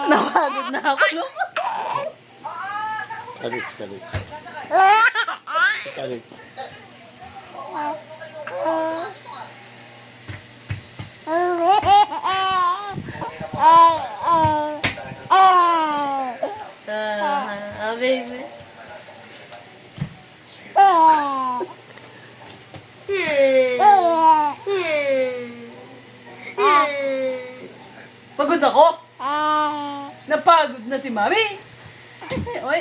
Napagod na ako, no? Kalit. Kalit. Baby. Pagod ako? Napagod na si Mami. Oy.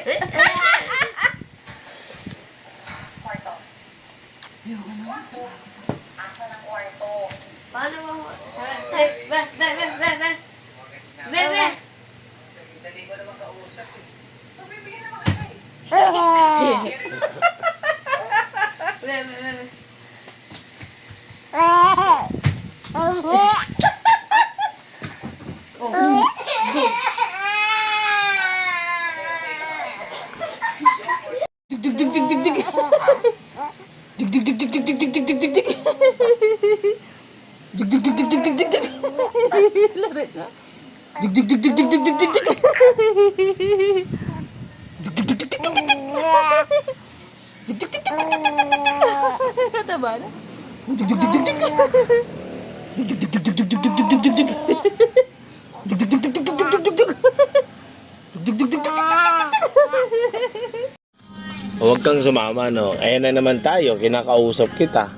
Kwarto. Ayoko na. Asan ang kwarto? Paano mo? Bebe. Dali ko naman kausap eh. Magbibigyan naman ka eh. Bebe. Tama na. Huwag kang sumama, no? Ayan na naman tayo, kinakausap kita.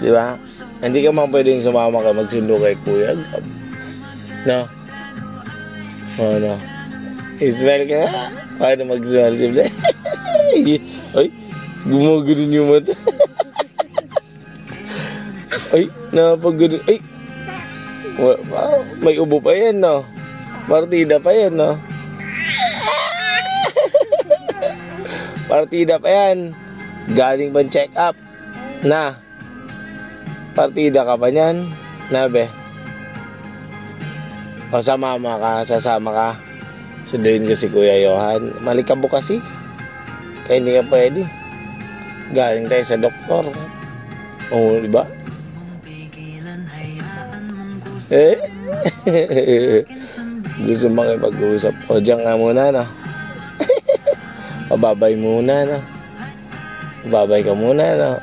Di ba? Hindi ka man pwedeng sumama ka magsundo kay Kuya Gab. No? Oh, no? Ismail ka nga. Paano mag-smile simple? Ay, gumagano'n yung mata. Ay, napagano'n. Ay, may ubo pa yan, no? Partida pa yan, no? Partida pa yan. Galing bang check up? Na? Partida ka pa niyan? Nabe? O sasama ka? Sunduin ko si Kuya Johan. Malikabo kasi. Kaya hindi ka pwede. Galing tayo sa doktor. Oo, diba? Eh? Gusto makipag-usap. O diyan nga muna, no? Pababay muna, no? Babay ka muna, no?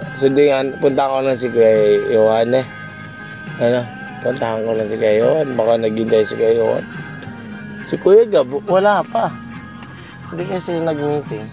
Punta ko lang si Kuya Johan, eh. Ano? Puntahan ko lang si Kuya Johan. Baka naghintay si Kuya Johan. Si Kuya Gab, wala pa. Hindi kasi nag-meeting.